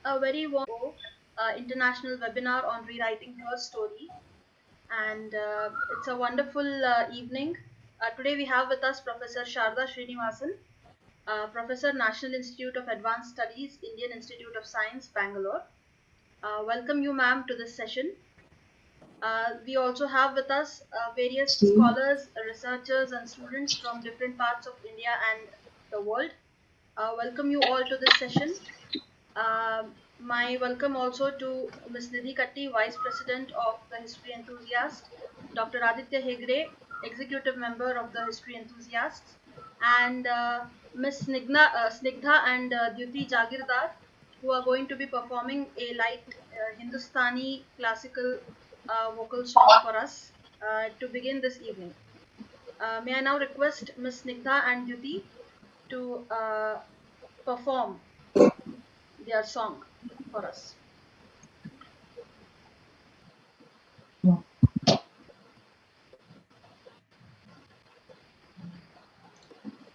a very warm international webinar on rewriting her story, and it's a wonderful evening. Today we have with us Professor Sharada Srinivasan, Professor, National Institute of Advanced Studies, Indian Institute of Science, Bangalore. Welcome you, ma'am, to this session. We also have with us various scholars, researchers, and students from different parts of India and the world. Welcome you all to this session. My welcome also to Ms. Nidhi Katti, Vice President of the History Enthusiast, Dr. Aditya Hegde, Executive Member of the History Enthusiasts, and Ms. Snigdha and Dyuti Jagirdar, who are going to be performing a light Hindustani classical vocal song for us to begin this evening. May I now request Ms. Snigdha and Dyuti to perform their song for us.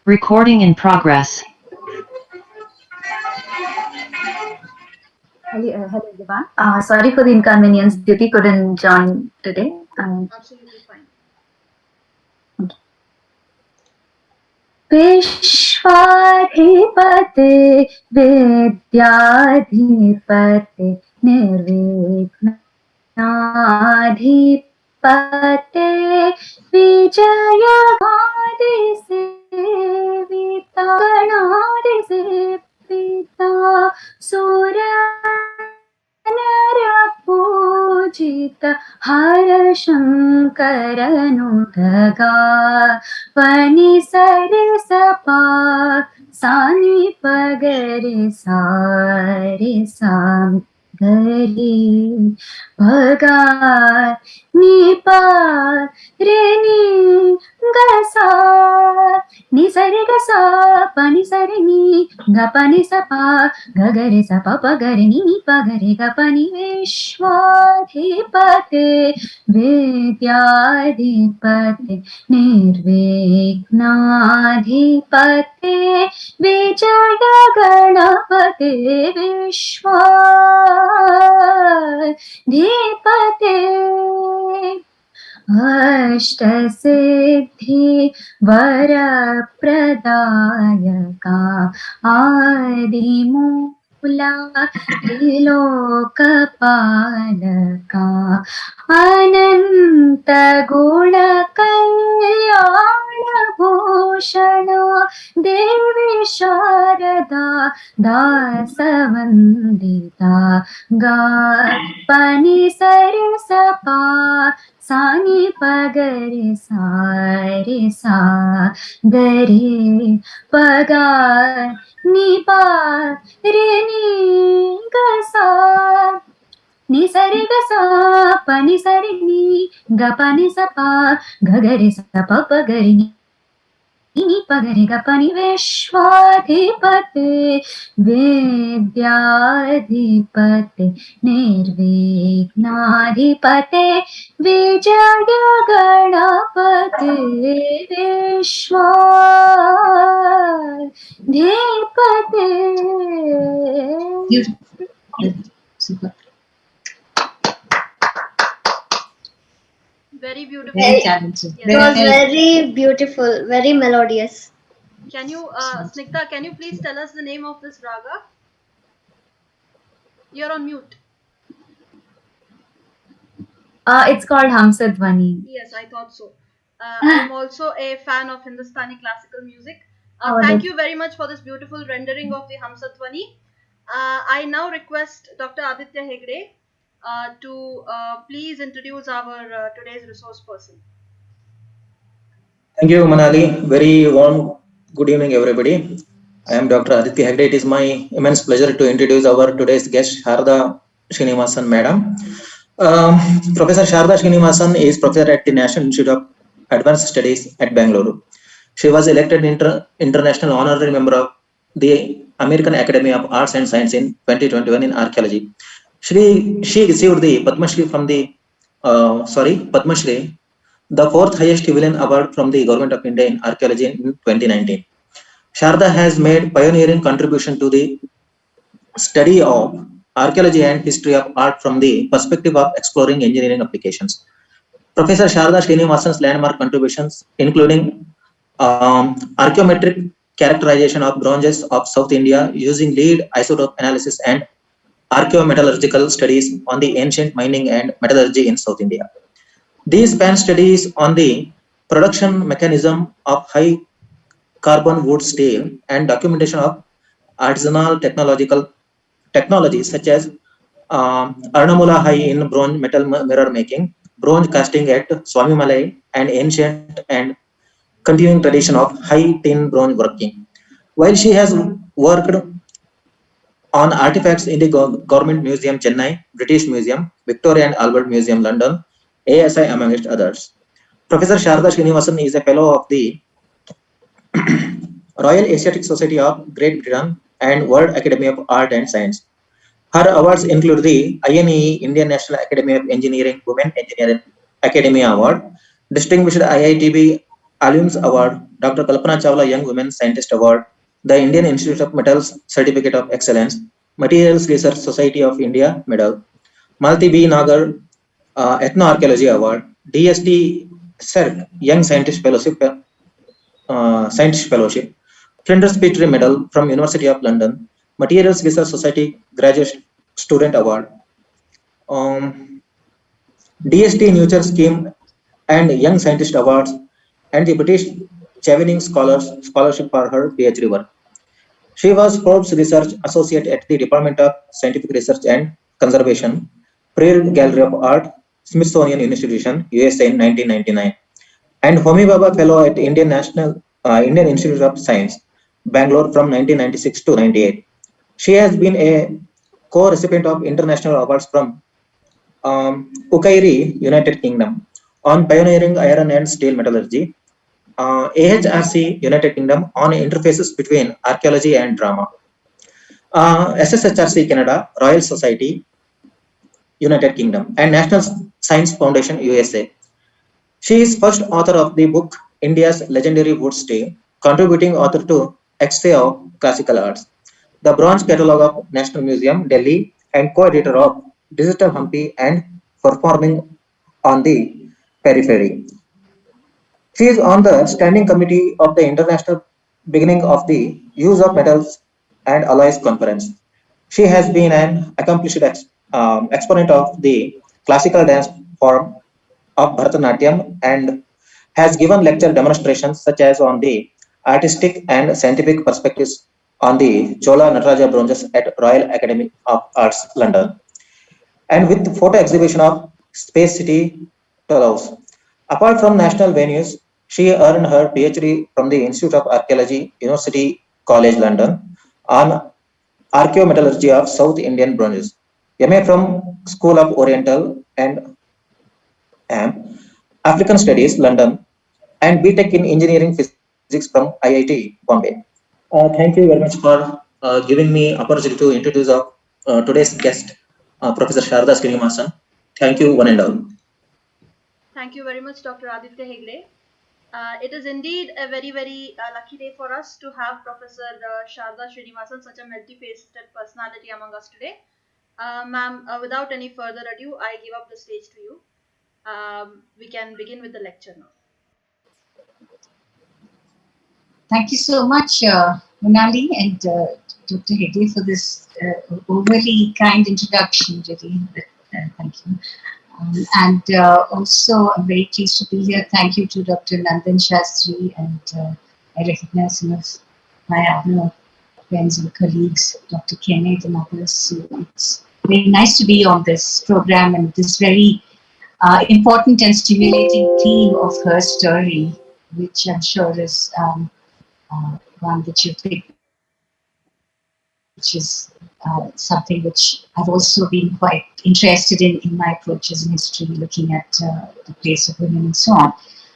Recording in progress. Hello everyone. Sorry for the inconvenience. Duty couldn't join today. Absolutely fine. विश्वाधिपते वेद्याधिपते निर्विघ्नाधिपते विजयगादिसेविता गणादिसेविता पूजित हर शंकरनुदगा पनि सरे सपा सानि पगरे सारे सा गरी भगा Nipah रे नि गसा नि सरे गसा पनि सरे नि ग पनि सपा गगरे सपा पगरे नि पगरे ग पनि विश्वाधिपते वेद्याधिपते निर्विघ्नाधिपते विजय गणपते विश्वाधिपते अष्टसिद्धि वरप्रदायका आदिमूला त्रिलोकपालका अनंत गुण कल्याण भूषण देवी शारदा दासवंदिता गा पनि सरे सपा सानि पगरे सारे सा गरे पगा निपा रे नि गसा नि सरे गसा पनि सरे नि ग पनि सपा गगरे सपा पगरे नि पगरे ग पनि विश्वाधिपते वेद्याधिपते निर्विघ्नाधिपते विजय गणपते विश्वाधिपते. Super. Very beautiful. Very challenging. Yes. It was very beautiful, very melodious. Can you, Snigdha, can you please tell us the name of this raga? You're on mute. It's called Hamsadvani. Yes, I thought so. I'm also a fan of Hindustani classical music. Thank you very much for this beautiful rendering of the Hamsadvani. I now request Dr. Aditya Hegde to please introduce our today's resource person. Thank you, Manali. Very warm good evening, everybody. I am Dr. Aditya Hegde. It is my immense pleasure to introduce our today's guest, Sharada Srinivasan, Madam. Professor Sharada Srinivasan is professor at the National Institute of Advanced Studies at Bangalore. She was elected international honorary member of the American Academy of Arts and Science in 2021 in archaeology. She received the Padma Shri from the Padma Shri, the fourth highest civilian award from the Government of India in archaeology in 2019. Sharada has made pioneering contribution to the study of archaeology and history of art from the perspective of exploring engineering applications. Professor Sharada Srinivasan's landmark contributions, including archaeometric characterization of bronzes of South India using lead isotope analysis and archaeometallurgical studies on the ancient mining and metallurgy in South India. These span studies on the production mechanism of high carbon wood steel and documentation of artisanal technological technologies such as Arnamula High in bronze metal mirror making, bronze casting at Swami Malay, and ancient and continuing tradition of high tin bronze working. While she has worked on artifacts in the Government Museum Chennai, British Museum, Victoria and Albert Museum London, ASI amongst others. Professor Sharada Srinivasan is a fellow of the Royal Asiatic Society of Great Britain and World Academy of Art and Science. Her awards include the INEE Indian National Academy of Engineering Women Engineering Academy Award, Distinguished IITB Alums Award, Dr. Kalpana Chawla Young Women Scientist Award, the Indian Institute of Metals Certificate of Excellence, Materials Research Society of India Medal, Malti B. Nagar Ethnoarchaeology Award, DST CERT Young Scientist Fellowship, Flinders Petrie Medal from University of London, Materials Research Society Graduate Student Award, um, DST Nurture Scheme and Young Scientist Awards, and the British Chevening Scholarship for her PhD work. She was Forbes Research Associate at the Department of Scientific Research and Conservation, Prayer Gallery of Art, Smithsonian Institution, USA in 1999, and Homi Bhabha Fellow at Indian Institute of Science, Bangalore from 1996 to 98. She has been a co-recipient of international awards from Ukairi, United Kingdom, on pioneering iron and steel metallurgy, AHRC, United Kingdom, on interfaces between archaeology and drama, SSHRC, Canada, Royal Society, United Kingdom, and National Science Foundation, USA. She is first author of the book India's Legendary Wood Stay, contributing author to X-ray of Classical Arts, the Bronze Catalogue of National Museum, Delhi, and co-editor of Digital Humpy and Performing on the Periphery. She is on the standing committee of the International Beginning of the Use of Metals and Alloys Conference. She has been an accomplished exponent of the classical dance form of Bharatanatyam and has given lecture demonstrations such as on the artistic and scientific perspectives on the Chola Nataraja bronzes at Royal Academy of Arts, London, and with photo exhibition of Space City Toulouse. Apart from national venues, she earned her PhD from the Institute of Archaeology, University College London, on archaeometallurgy of South Indian bronzes. MA from School of Oriental and African Studies, London, and BTech in Engineering Physics from IIT Bombay. Thank you very much for giving me opportunity to introduce today's guest, Professor Sharada Srinivasan. Thank you, one and all. Thank you very much, Dr. Aditya Hegde. It is indeed a very lucky day for us to have Professor Sharada Srinivasan, such a multifaceted personality among us today. Ma'am, without any further ado, I give up the stage to you. We can begin with the lecture now. Thank you so much, Monali and Dr. Hegde, for this overly kind introduction, really. Thank you. Also, I'm very pleased to be here. Thank you to Dr. Nandan Shastri, and I recognize some of my other friends and colleagues, Dr. Kenneth and others. So it's very nice to be on this program and this very important and stimulating theme of her story, which I'm sure is one that you picked, which is something which I've also been quite interested in my approaches in history, looking at the place of women and so on.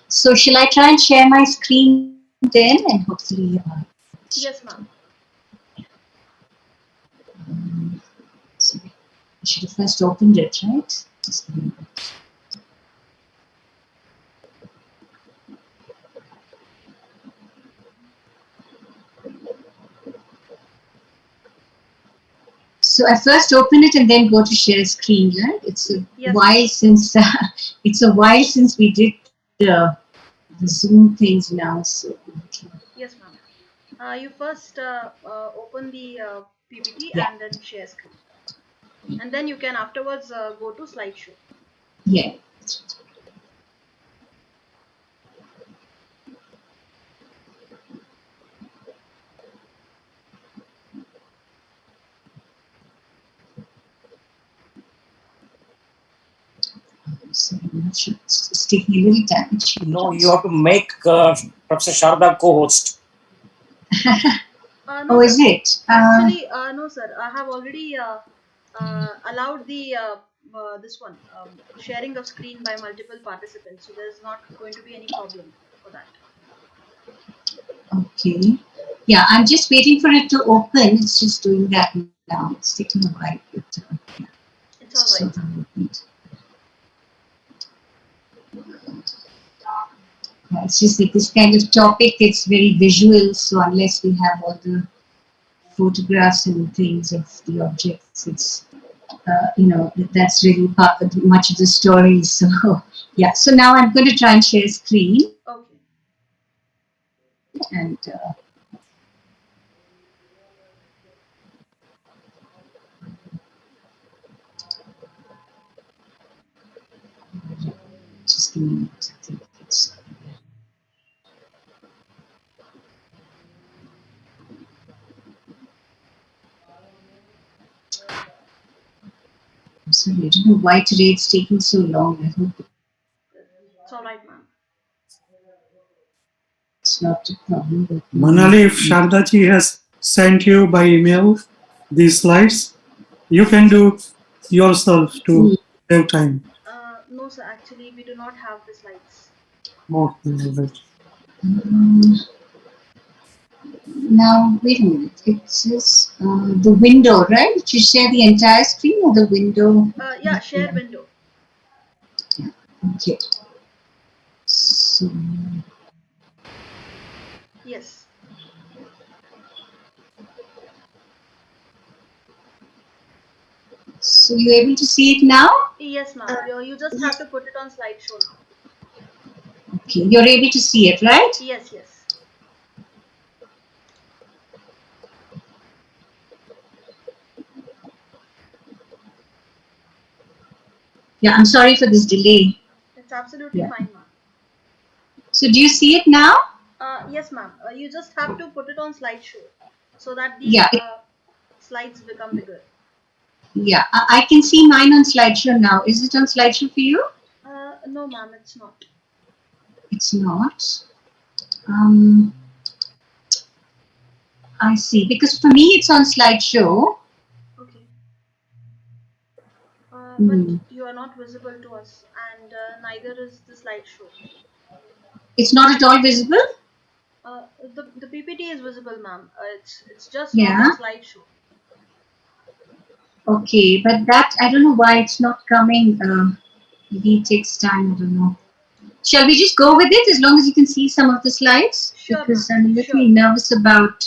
So shall I try and share my screen then, and hopefully... Yes, ma'am. Sorry, I should have first opened it, right? Just a minute. So I first open it and then go to share screen, right? It's a Yes, while since we did the Zoom things now. So okay. yes, ma'am. You first open the PPT Yeah, and then share screen, and then you can afterwards go to slideshow. yeah. So it's taking a little time. No, you have to make Professor Sharada co-host. No, Oh, sir. is it? Actually, no, sir. I have already allowed the this one sharing of screen by multiple participants, so there's not going to be any problem for that. Okay. Yeah, I'm just waiting for it to open. It's just doing that now. It's taking a while. But, yeah. It's all So right. it's just that this kind of topic, it's very visual. So unless we have all the photographs and things of the objects, it's that's really much of the story. So yeah. So now I'm going to try and share screen Okay. and. Just give me a minute. I think it's. I'm sorry, I don't know why today it's taking so long. I hope It's all right, ma'am. it's not a problem. But Manali, if Shardaji has sent you by email these slides, you can do yourself to save time. No, sir. Actually, we do not have the slides. Now, wait a minute. It says the window, right? You share the entire screen or the window? Yeah, share window. Okay. So, Yes. so you're able to see it now? Yes, ma'am. You just have to put it on slideshow now. Okay, you're able to see it, right? Yes, yes. Yeah, I'm sorry for this delay. It's absolutely Yeah. fine, ma'am. So, do you see it now? Yes, ma'am. You just have to put it on slideshow so that the Yeah, slides become bigger. yeah. I can see mine on slideshow now. Is it on slideshow for you? No, ma'am, it's not. It's not. I see. Because for me, it's on slideshow. Okay. Hmm. But you are not visible to us, and neither is the slideshow. It's not at all visible? The PPT is visible, ma'am. It's just not Yeah. on slideshow. Okay, but that, I don't know why it's not coming. Maybe it takes time. I don't know. Shall we just go with it as long as you can see some of the slides? Sure, Because ma'am. I'm a little Sure. nervous about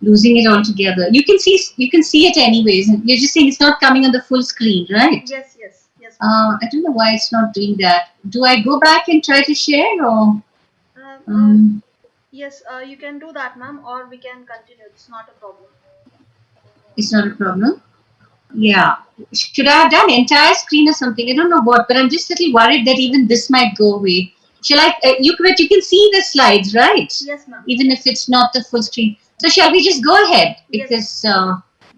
losing it altogether. You can see it anyways. You're just saying it's not coming on the full screen, right? Yes, yes, yes, ma'am. I don't know why it's not doing that. Do I go back and try to share or? Yes, you can do that, ma'am, or we can continue. It's not a problem. It's not a problem. Yeah. Should I have done entire screen or something? I don't know what, but I'm just a little worried that even this might go away. Shall I? But you can see the slides, right? Yes, ma'am. Even if it's not the full screen. So shall we just go ahead? Yes. Because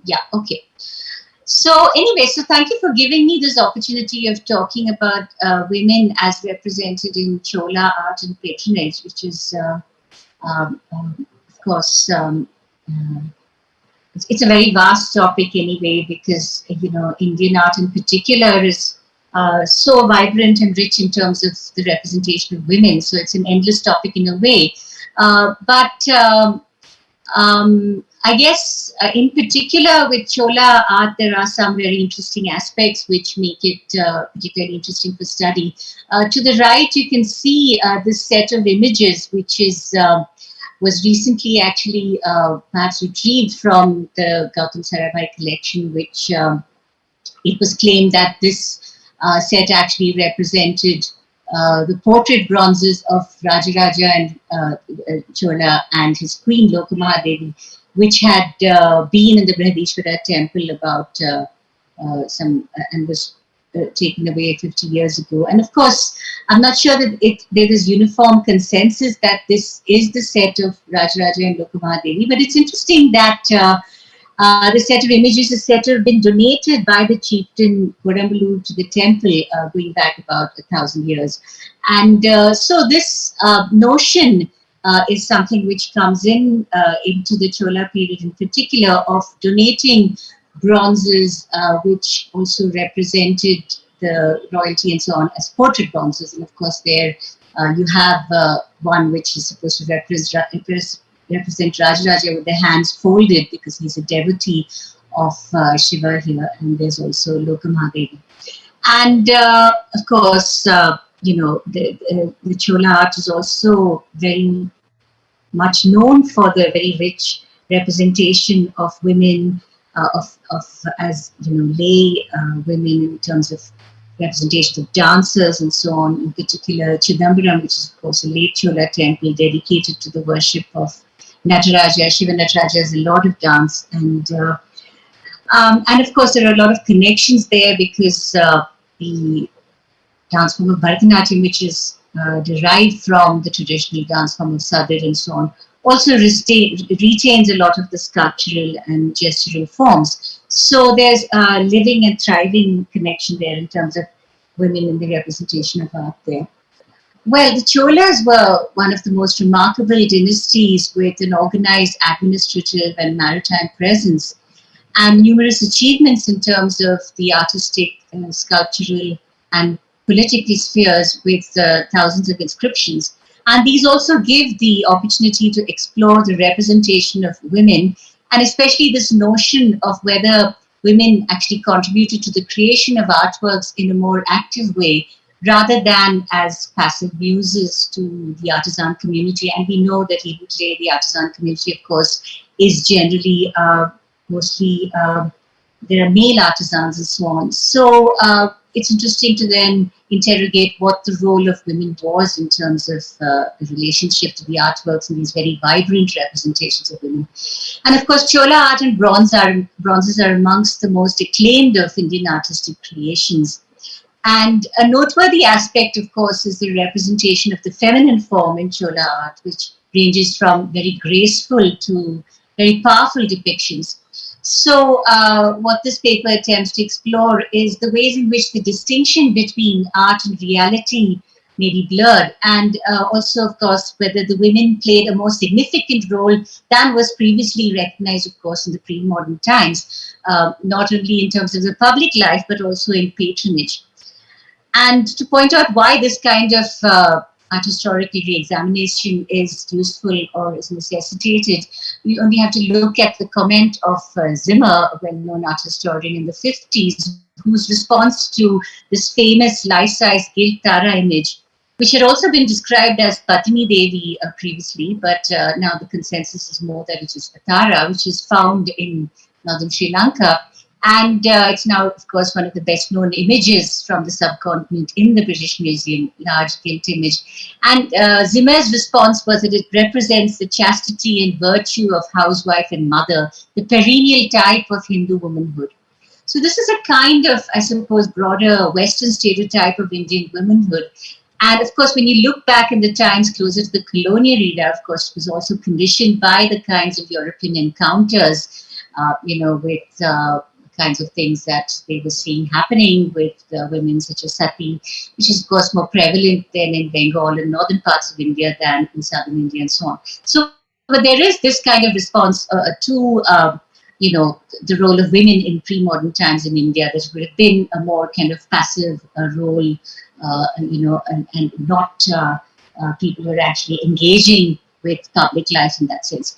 yeah, okay. So anyway, so thank you for giving me this opportunity of talking about women as represented in Chola art and patronage, which is of course. It's a very vast topic anyway, because Indian art in particular is so vibrant and rich in terms of the representation of women. So it's an endless topic in a way. I guess in particular with Chola art, there are some very interesting aspects which make it particularly interesting for study. To the right, you can see this set of images, which is was recently actually perhaps retrieved from the Gautam Sarabhai collection, which it was claimed that this set actually represented the portrait bronzes of Rajaraja and Chola and his queen Lokamahadevi, which had been in the Brihadishwara temple about and was taken away 50 years ago. And of course, I'm not sure that there is uniform consensus that this is the set of Rajaraja and Lokamahadevi, but it's interesting that the set of images is said to have been donated by the chieftain Kodambalur to the temple going back about 1,000 years. And so this notion is something which comes into the Chola period in particular, of donating bronzes which also represented the royalty and so on as portrait bronzes. And of course there you have one which is supposed to represent Rajaraja with their hands folded because he's a devotee of Shiva here, and there's also Lokamahadevi. And of course, the Chola art is also very much known for the very rich representation of women, as lay women in terms of representation of dancers and so on. In particular, Chidambaram, which is of course a late Chola temple dedicated to the worship of Nataraja. Shiva Nataraja is a lot of dance, and of course there are a lot of connections there because the dance form of Bharatanatyam, which is derived from the traditional dance form of Sadar and so on, also retains a lot of the sculptural and gestural forms. So there's a living and thriving connection there in terms of women in the representation of art there. Well, the Cholas were one of the most remarkable dynasties with an organized administrative and maritime presence, and numerous achievements in terms of the artistic, sculptural, and political spheres with thousands of inscriptions. And these also give the opportunity to explore the representation of women, and especially this notion of whether women actually contributed to the creation of artworks in a more active way, rather than as passive muses to the artisan community. And we know that even today the artisan community, of course, is generally mostly, there are male artisans and so on. So it's interesting to then interrogate what the role of women was in terms of the relationship to the artworks and these very vibrant representations of women. And of course, Chola art and bronzes are amongst the most acclaimed of Indian artistic creations. And a noteworthy aspect, of course, is the representation of the feminine form in Chola art, which ranges from very graceful to very powerful depictions. So what this paper attempts to explore is the ways in which the distinction between art and reality may be blurred, and also, of course, whether the women played a more significant role than was previously recognized, of course, in the pre-modern times, not only in terms of the public life, but also in patronage. And to point out why this kind of art historical re-examination is useful or is necessitated, we only have to look at the comment of Zimmer, a well-known art historian in the 50s, whose response to this famous life-size gilt Tara image, which had also been described as Patini Devi previously, but now the consensus is more that it is a Tara, which is found in northern Sri Lanka. And it's now, of course, one of the best known images from the subcontinent in the British Museum, large gilt image. And Zimmer's response was that it represents the chastity and virtue of housewife and mother, the perennial type of Hindu womanhood. So this is a kind of, I suppose, broader Western stereotype of Indian womanhood. And of course, when you look back in the times closer to the colonial era, of course, it was also conditioned by the kinds of European encounters, with kinds of things that they were seeing happening with women such as sati, which is of course more prevalent then in Bengal and northern parts of India than in southern India and so on. So but there is this kind of response to the role of women in pre-modern times in India. That would have been a more kind of passive role, and not people who are actually engaging with public life in that sense.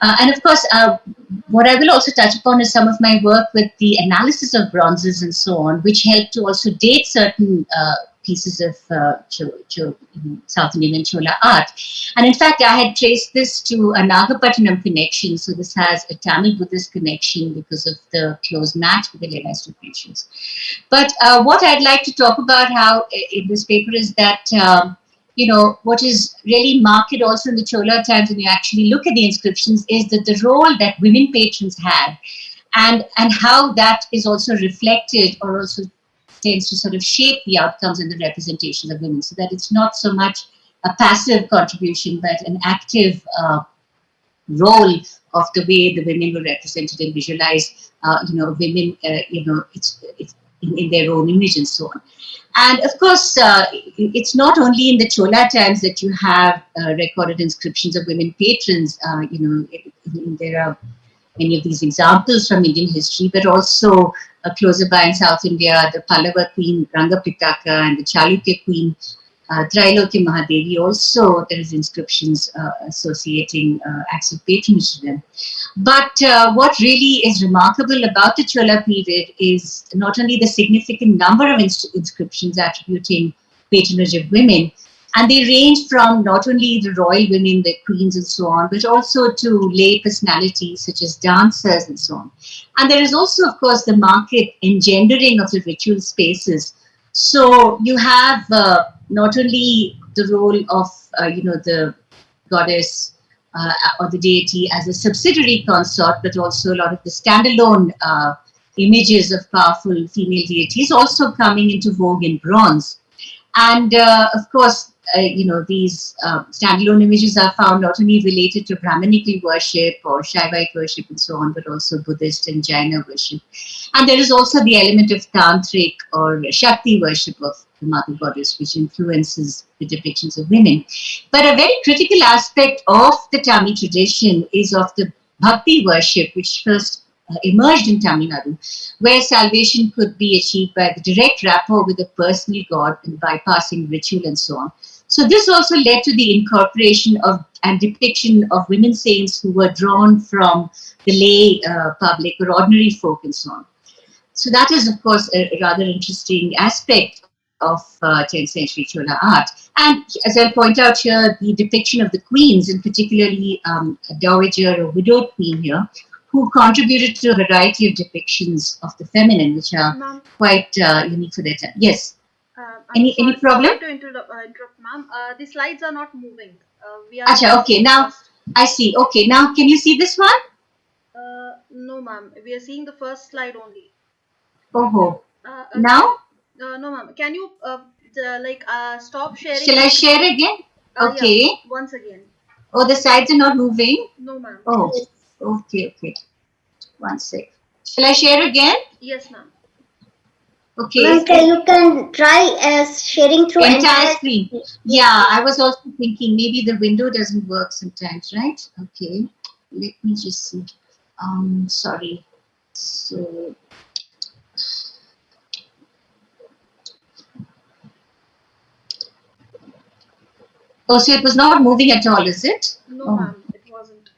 And of course, what I will also touch upon is some of my work with the analysis of bronzes and so on, which help to also date certain pieces of South Indian and Chola art. And in fact, I had traced this to a Nagapattinam connection. So this has a Tamil Buddhist connection because of the close match with the Levi's traditions. But what I'd like to talk about in this paper is that, what is really marked also in the Chola times when you actually look at the inscriptions is that the role that women patrons had and how that is also reflected or also tends to sort of shape the outcomes and the representation of women, so that it's not so much a passive contribution, but an active role of the way the women were represented and visualized, women, it's in their own image and so on. And of course, it's not only in the Chola times that you have recorded inscriptions of women patrons. There are many of these examples from Indian history, but also closer by in South India, the Pallava queen Rangapitaka and the Chalukya queen Trailokya Mahadevi. Also, there is inscriptions associating acts of patronage to them. But what really is remarkable about the Chola period is not only the significant number of inscriptions attributing patronage of women, and they range from not only the royal women, the queens and so on, but also to lay personalities such as dancers and so on. And there is also, of course, the market engendering of the ritual spaces. So you have not only the role of, the goddess or the deity as a subsidiary consort, but also a lot of the standalone images of powerful female deities also coming into vogue in bronze. And of course, these standalone images are found not only related to Brahminical worship or Shaivite worship and so on, but also Buddhist and Jaina worship. And there is also the element of Tantric or Shakti worship of the mother goddess, which influences the depictions of women. But a very critical aspect of the Tamil tradition is of the Bhakti worship, which first emerged in Tamil Nadu, where salvation could be achieved by the direct rapport with the personal God and bypassing ritual and so on. So this also led to the incorporation of and depiction of women saints who were drawn from the lay public or ordinary folk and so on. So that is, of course, a rather interesting aspect of 10th century Chola art. And as I'll point out here, the depiction of the queens, and particularly a dowager or widowed queen here, who contributed to a variety of depictions of the feminine, which are quite unique for their time. Yes. Any problem? Sorry to interrupt, ma'am. The slides are not moving. We are. Achha, okay. Now I see. Okay. Now can you see this one? No, ma'am. We are seeing the first slide only. Oh. Now? No, ma'am. Can you stop sharing? Shall I share again? Okay. Yeah, once again. Oh, the slides are not moving? No, ma'am. Oh, okay. One sec. Shall I share again? Yes, ma'am. Okay. Ma'am, you can try sharing through entire screen. Yeah, I was also thinking maybe the window doesn't work sometimes, right? Okay. Let me just see. Sorry. So. Oh, so it was not moving at all, is it? No, ma'am, it wasn't.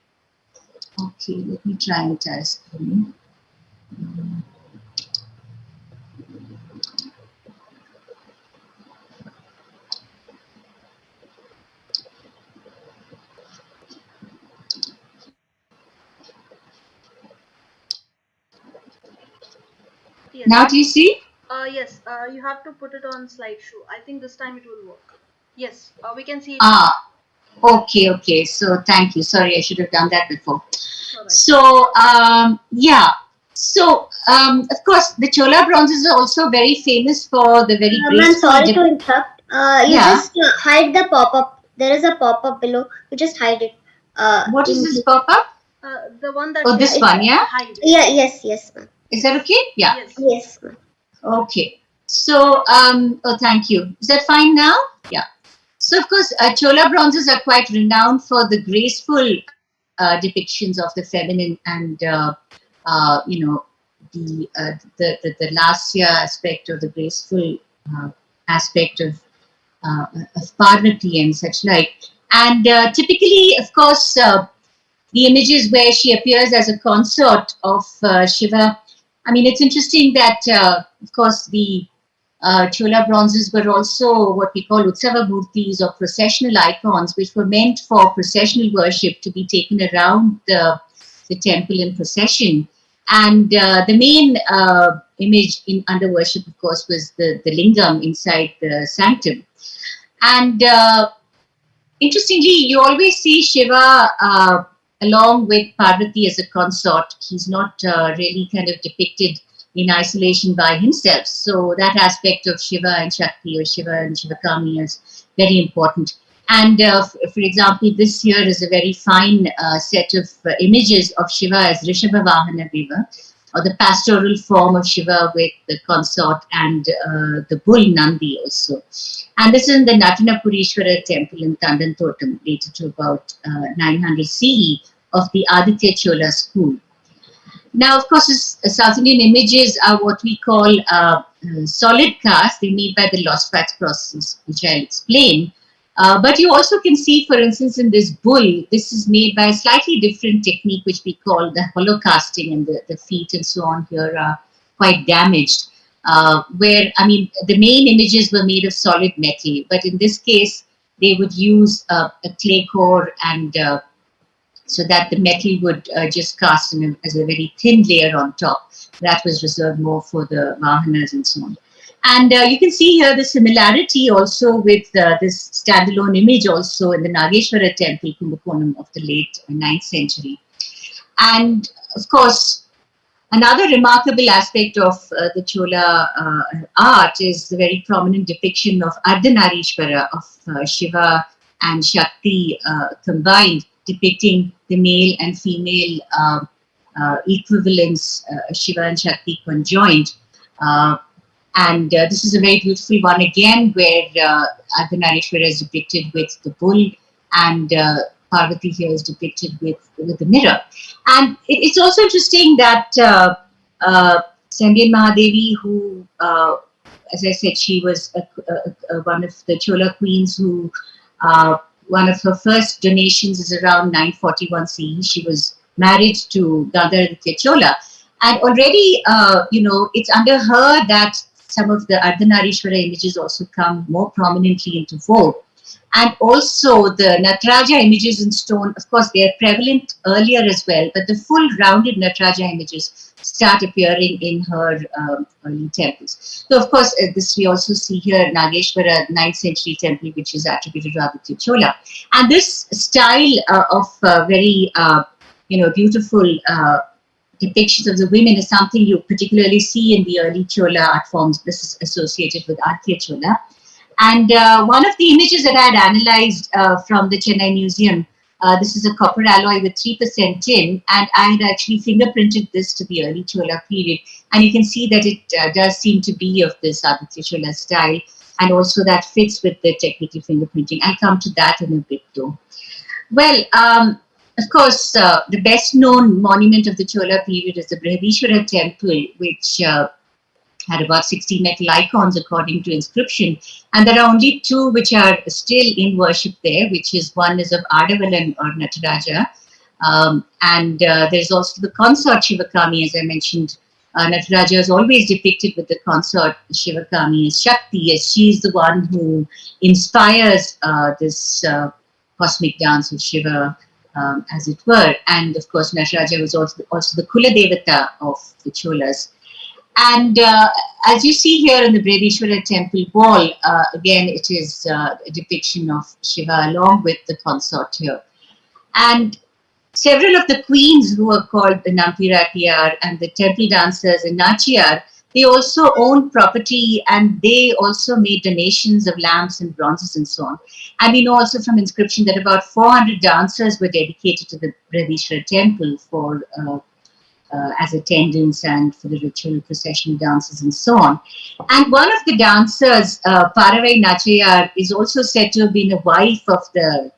Okay, let me try entire screen. Yes. Now do you see? Yes, you have to put it on slideshow. I think this time it will work. Yes, we can see it. Okay. So thank you. Sorry, I should have done that before. Right. So, yeah. So, of course, the Chola bronzes are also very famous for the very graceful... Ma'am, sorry to interrupt. You just hide the pop-up. There is a pop-up below. You just hide it. What is this pop-up? The one that... Oh, this one, yeah? Hide. Yeah, yes, ma'am. Is that okay? Yeah. Yes, ma'am. Okay. So, thank you. Is that fine now? Yeah. So, of course, Chola bronzes are quite renowned for the graceful depictions of the feminine and, the lasya aspect or the graceful aspect of Parvati and such like. And typically, of course, the images where she appears as a consort of Shiva. I mean, it's interesting that, of course, the Chola bronzes were also what we call Utsava Murtis, or processional icons, which were meant for processional worship to be taken around the temple in procession. And the main image under worship, of course, was the lingam inside the sanctum. And interestingly, you always see Shiva along with Parvati as a consort. He's not really kind of depicted in isolation by himself. So that aspect of Shiva and Shakti, or Shiva and Shivakami, is very important. And for example, this here is a very fine set of images of Shiva as Rishabha Vahana Deva, or the pastoral form of Shiva with the consort and the bull Nandi also. And this is in the Natanapurishwara temple in Tandantotam, dated to about 900 CE, of the Aditya Chola school. Now, of course, South Indian images are what we call solid cast. They're made by the lost wax process, which I'll explain. But you also can see, for instance, in this bull, this is made by a slightly different technique, which we call the hollow casting, and the feet and so on here are quite damaged. Where, I mean, the main images were made of solid metal, but in this case, they would use a clay core, and so that the metal would just cast as a very thin layer on top. That was reserved more for the Vahanas and so on. And you can see here the similarity also with this standalone image also in the Nageshwara temple, Kumbakonam, of the late 9th century. And of course, another remarkable aspect of the Chola art is the very prominent depiction of Ardhanarishwara, of Shiva and Shakti combined, depicting the male and female equivalents, Shiva and Shakti conjoined. And this is a very beautiful one again, where Ardhanarishwara is depicted with the bull, and Parvati here is depicted with the mirror. And it's also interesting that Sambhiyan Mahadevi, who, as I said, she was one of the Chola queens who, one of her first donations is around 941 CE. She was married to Gandharaditya Chola. And already, you know, it's under her that some of the Ardhanarishwara images also come more prominently into vogue. And also the Nataraja images in stone, of course, they are prevalent earlier as well, but the full rounded Nataraja images start appearing in her early temples. So, of course, this we also see here, Nageshwara 9th century temple, which is attributed to Aditya Chola. And this style of very, you know, beautiful depictions of the women is something you particularly see in the early Chola art forms. This is associated with Aditya Chola. And one of the images that I had analyzed from the Chennai Museum, this is a copper alloy with 3% tin, and I had actually fingerprinted this to the early Chola period. And you can see that it does seem to be of this Aditya Chola style, and also that fits with the technical fingerprinting. I'll come to that in a bit though. Well, of course, the best known monument of the Chola period is the Brihadishwara temple, which had about 60 metal icons according to inscription. And there are only two which are still in worship there, which is one is of Adavalan or Nataraja. And there's also the consort Shivakami, as I mentioned. Nataraja is always depicted with the consort Shivakami as Shakti, as she's the one who inspires this cosmic dance of Shiva, as it were. And of course, Nataraja was also the Kula Devata of the Cholas. And as you see here in the Brihadishwara temple wall, again, it is a depiction of Shiva along with the consort here. And several of the queens who are called the Nampiratiyar and the temple dancers in Nachiyar, they also owned property, and they also made donations of lamps and bronzes and so on. And we know also from inscription that about 400 dancers were dedicated to the Brihadishwara temple for as attendants and for the ritual processional dances and so on. And one of the dancers, Paravai Nachayar, is also said to have been a wife of the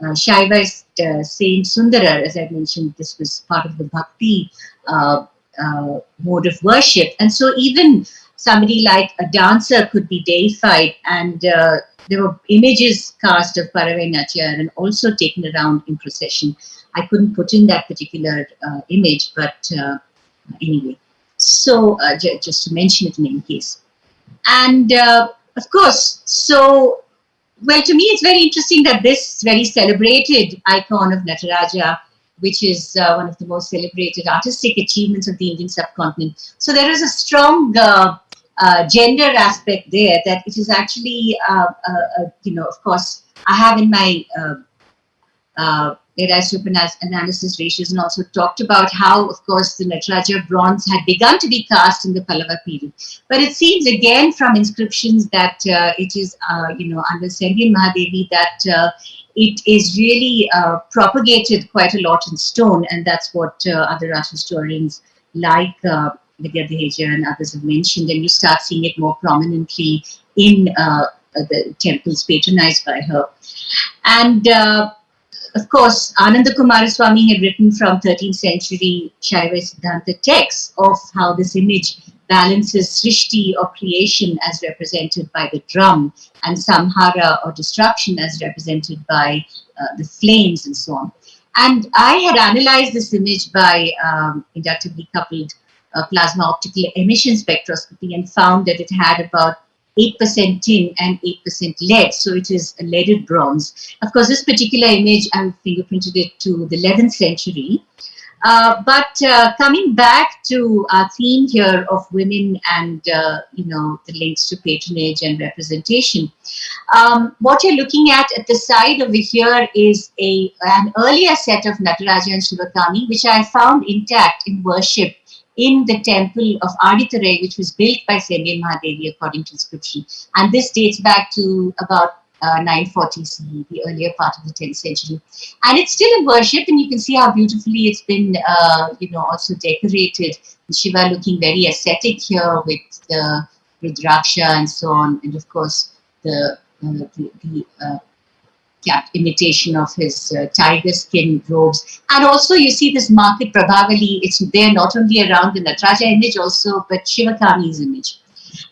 Shaivist saint Sundara. As I mentioned, this was part of the bhakti mode of worship. And so even somebody like a dancer could be deified, and there were images cast of Paravai Nachayar and also taken around in procession. I couldn't put in that particular image, but anyway. So just to mention it in any case. And of course, so, well, to me, it's very interesting that this very celebrated icon of Nataraja, which is one of the most celebrated artistic achievements of the Indian subcontinent. So there is a strong gender aspect there, that it is actually, of course, I have in my analysis ratios, and also talked about how, of course, the Nataraja bronze had begun to be cast in the Pallava period. But it seems again from inscriptions that it is, under Sendian Mahadevi, that it is really propagated quite a lot in stone, and that's what other art historians like Vidya Deheja and others have mentioned, and you start seeing it more prominently in the temples patronized by her. And of course, Ananda Kumaraswamy had written from 13th century Shaiva Siddhanta texts of how this image balances Srishti or creation as represented by the drum, and Samhara or destruction as represented by the flames and so on. And I had analyzed this image by inductively coupled plasma optical emission spectroscopy, and found that it had about 8% tin and 8% lead. So it is a leaded bronze. Of course, this particular image, I fingerprinted it to the 11th century. But coming back to our theme here of women and, the links to patronage and representation, what you're looking at the side over here is an earlier set of Nataraja and Shivakami, which I found intact in worship in the temple of Aditarai, which was built by Sendian Mahadevi according to inscription. And this dates back to about 940 CE, the earlier part of the 10th century. And it's still in worship, and you can see how beautifully it's been, also decorated. Shiva looking very ascetic here with the Rudraksha and so on, and of course the imitation of his tiger skin robes. And also you see this market Prabhavali, it's there not only around the Nataraja image also, but Shivakami's image.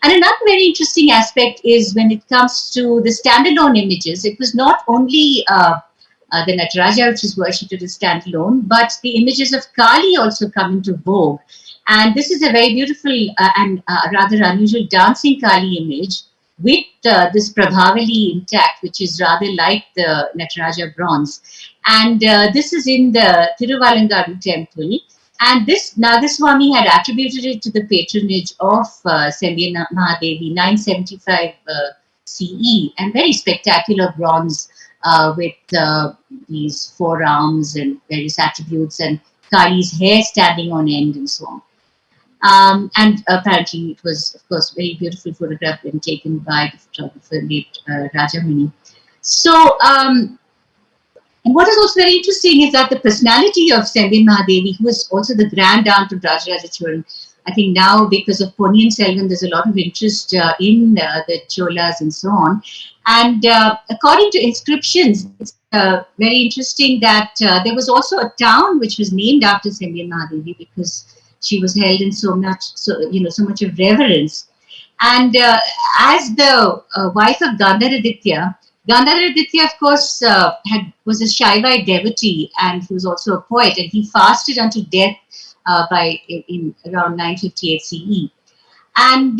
And another very interesting aspect is when it comes to the standalone images, it was not only the Nataraja which is worshipped as standalone, but the images of Kali also come into vogue. And this is a very beautiful and rather unusual dancing Kali image with this Prabhavali intact, which is rather like the Nataraja bronze. And this is in the Thiruvalangadu temple. And this Nagaswamy had attributed it to the patronage of Sendian Mahadevi, 975 CE, and very spectacular bronze with these forearms and various attributes, and Kali's hair standing on end and so on. And apparently it was, of course, very beautiful photograph when taken by the photographer late Rajamani. So, and what is also very interesting is that the personality of Sendian Mahadevi, who is also the grand aunt of Rajaraja Cholan, I think now because of Ponniyin Selvan, there's a lot of interest in the Cholas and so on. And according to inscriptions, it's very interesting that there was also a town which was named after Sendian Mahadevi because she was held in so much of reverence. And as the wife of Gandharaditya, of course, was a Shaivite devotee, and he was also a poet, and he fasted unto death in around 958 CE. And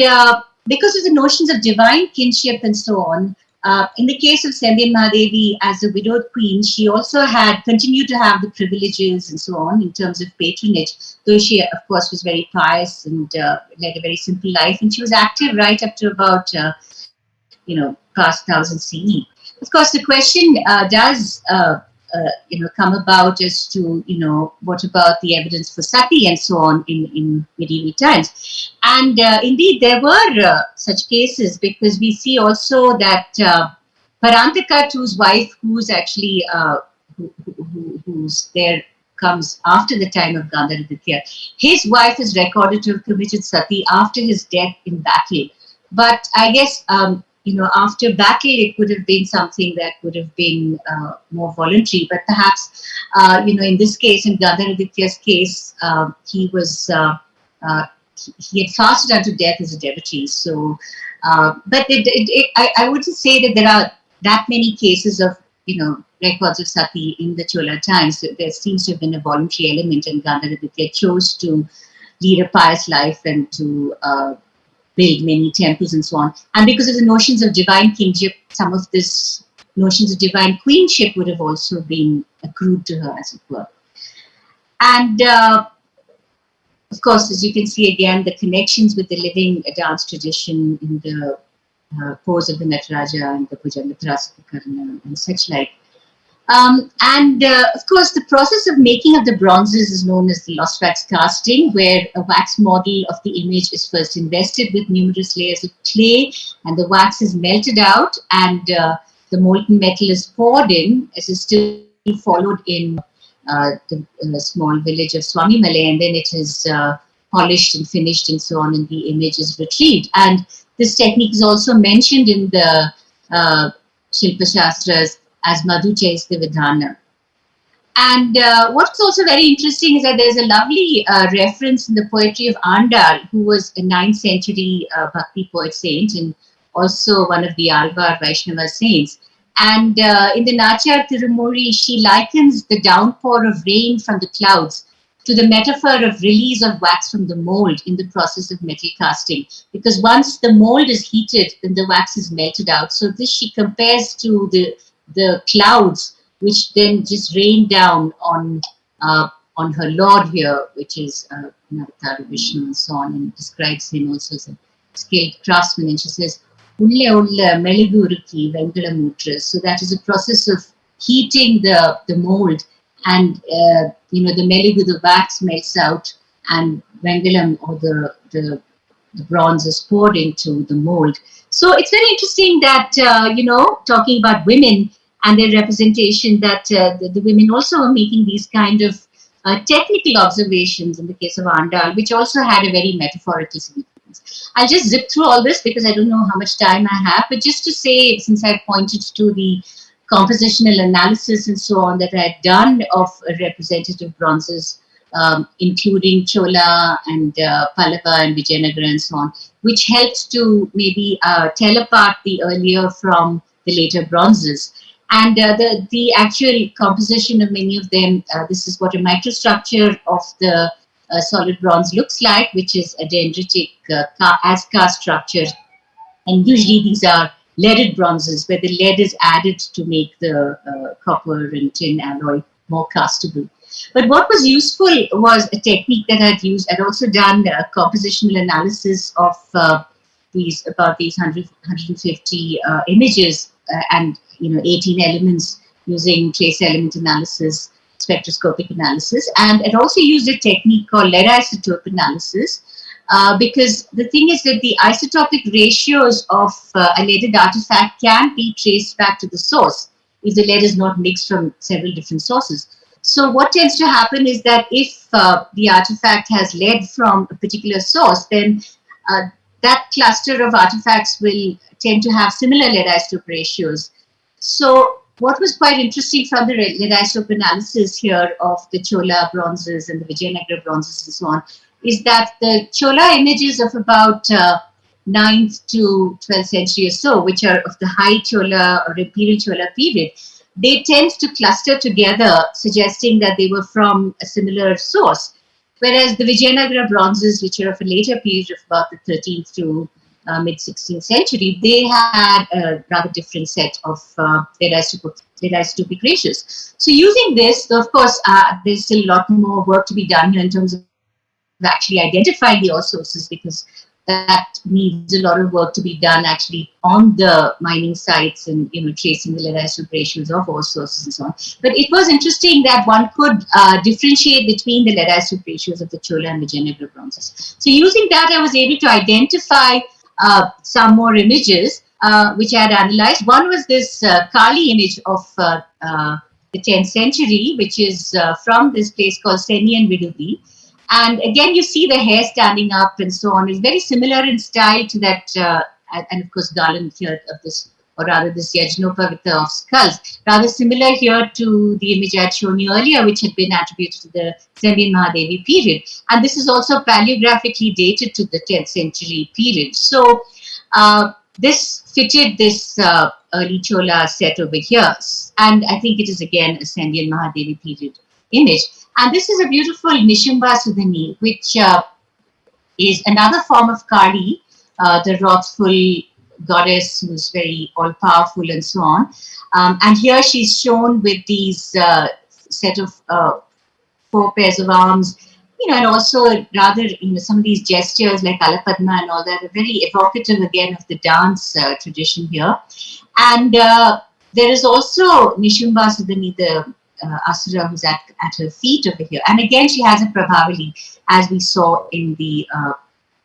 because of the notions of divine kinship and so on, in the case of Sendian Mahadevi as a widowed queen, she also had continued to have the privileges and so on in terms of patronage, though she, of course, was very pious and led a very simple life. And she was active right up to about, past 1000 CE. Of course, the question does come about as to, what about the evidence for sati and so on in medieval times. And indeed, there were such cases, because we see also that Parantaka, whose wife, who's actually, who's there, comes after the time of Gandharaditya, his wife is recorded to have committed sati after his death in battle. But I guess, after battle, it would have been something that would have been more voluntary. But perhaps, in this case, in Gandharaditya's case, he was he had fasted unto death as a devotee. So, but I wouldn't say that there are that many cases of records of sati in the Chola times. There seems to have been a voluntary element, and Gandharaditya chose to lead a pious life and to build many temples and so on. And because of the notions of divine kingship, some of this notions of divine queenship would have also been accrued to her, as it were. And of course, as you can see again, the connections with the living dance tradition in the pose of the Nataraja and the Bhujangatrasakakarana and such like. Of course, the process of making of the bronzes is known as the lost wax casting, where a wax model of the image is first invested with numerous layers of clay, and the wax is melted out, and the molten metal is poured in, as is still followed in the small village of Swamimale, and then it is polished and finished and so on, and the image is retrieved. And this technique is also mentioned in the Shilpa Shastras as Madhu Chaitya Vidhana. And what's also very interesting is that there's a lovely reference in the poetry of Andal, who was a 9th century Bhakti poet saint and also one of the Alvar Vaishnava saints. And in the Nachar Tirumuri, she likens the downpour of rain from the clouds to the metaphor of release of wax from the mold in the process of metal casting. Because once the mold is heated, then the wax is melted out. So this she compares to the clouds, which then just rain down on her Lord here, which is Navatar Vishnu and so on, and describes him also as a skilled craftsman. And she says, so that is a process of heating the mold, and the meligu, the wax melts out, and vengalam, or the bronze, is poured into the mold. So it's very interesting that talking about women and their representation, that the women also are making these kind of technical observations in the case of Andal, which also had a very metaphorical significance. I'll just zip through all this because I don't know how much time I have, but just to say, since I pointed to the compositional analysis and so on that I had done of representative bronzes, including Chola and Pallava and Vijayanagara and so on, which helped to maybe tell apart the earlier from the later bronzes. And the actual composition of many of them, this is what a microstructure of the solid bronze looks like, which is a dendritic as-cast structure. And usually these are leaded bronzes, where the lead is added to make the copper and tin alloy more castable. But what was useful was a technique that I'd used. I'd also done a compositional analysis of these 150 images and 18 elements using trace element analysis, spectroscopic analysis, and it also used a technique called lead isotope analysis, because the thing is that the isotopic ratios of a leaded artifact can be traced back to the source if the lead is not mixed from several different sources. So what tends to happen is that if the artifact has lead from a particular source, then that cluster of artifacts will tend to have similar lead isotope ratios. So what was quite interesting from the lead isotope analysis here of the Chola bronzes and the Vijayanagara bronzes and so on, is that the Chola images of about 9th to 12th century or so, which are of the high Chola or Imperial Chola period, they tend to cluster together, suggesting that they were from a similar source. Whereas the Vijayanagara bronzes, which are of a later period of about the 13th to mid-16th century, they had a rather different set of lead isotopic ratios. So using this, though, of course, there's still a lot more work to be done here in terms of actually identifying the ore sources, because that needs a lot of work to be done actually on the mining sites and tracing the lead isotope ratios of ore sources and so on. But it was interesting that one could differentiate between the lead isotope ratios of the Chola and Vijayanagara bronzes. So using that, I was able to identify some more images which I had analyzed. One was this Kali image of the 10th century, which is from this place called Senian Vidudi. And again, you see the hair standing up and so on. It's very similar in style to that, and of course, garland here of this, or rather this Yajnopavita of skulls. Rather similar here to the image I had shown you earlier, which had been attributed to the Semian Mahadevi period. And this is also paleographically dated to the 10th century period. So this fitted this early Chola set over here. And I think it is again a Semian Mahadevi period image. And this is a beautiful Nishamba Sudhani, which is another form of Kali, the wrathful goddess who's very all-powerful and so on. And here she's shown with these set of 4 pairs of arms, and also rather, some of these gestures like Alapadma and all that are very evocative again of the dance tradition here. And there is also Nishumba Sudani, the Asura, who's at her feet over here. And again, she has a Prabhavali, as we saw in the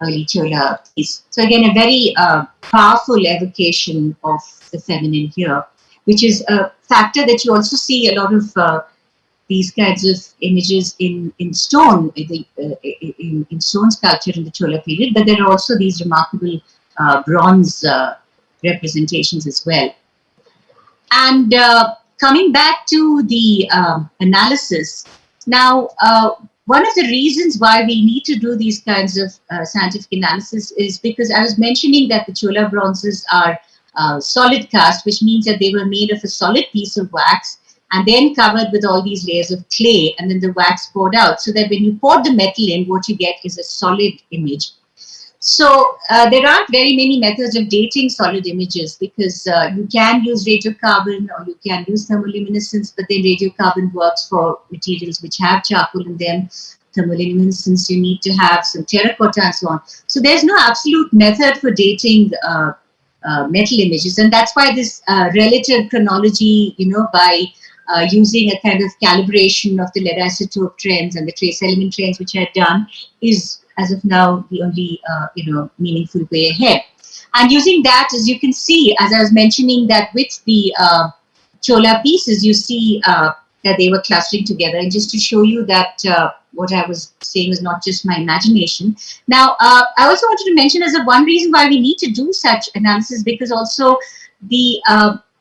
early Chola piece. So again, a very powerful evocation of the feminine here, which is a factor that you also see a lot of these kinds of images in stone, in stone sculpture in the Chola period, but there are also these remarkable bronze representations as well. And coming back to the analysis, now one of the reasons why we need to do these kinds of scientific analysis is because I was mentioning that the Chola bronzes are solid cast, which means that they were made of a solid piece of wax and then covered with all these layers of clay, and then the wax poured out, so that when you pour the metal in, what you get is a solid image. So there aren't very many methods of dating solid images, because you can use radiocarbon or you can use thermoluminescence, but then radiocarbon works for materials which have charcoal in them. Thermoluminescence, you need to have some terracotta and so on. So there's no absolute method for dating metal images, and that's why this relative chronology, by using a kind of calibration of the lead isotope trends and the trace element trends which are done, is as of now the only meaningful way ahead. And using that, as you can see, as I was mentioning, that with the Chola pieces, you see that they were clustering together. And just to show you that what I was saying is not just my imagination. Now, I also wanted to mention as one reason why we need to do such analysis, because also the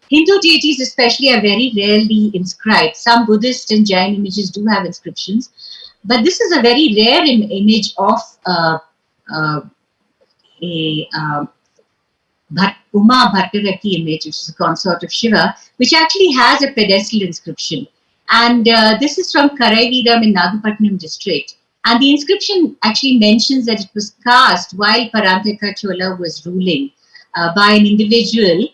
Hindu deities especially are very rarely inscribed. Some Buddhist and Jain images do have inscriptions, but this is a very rare image of a Uma Bhattaraki image, which is a consort of Shiva, which actually has a pedestal inscription. And this is from Karaividam in Nagapattinam district. And the inscription actually mentions that it was cast while Parantaka Chola was ruling by an individual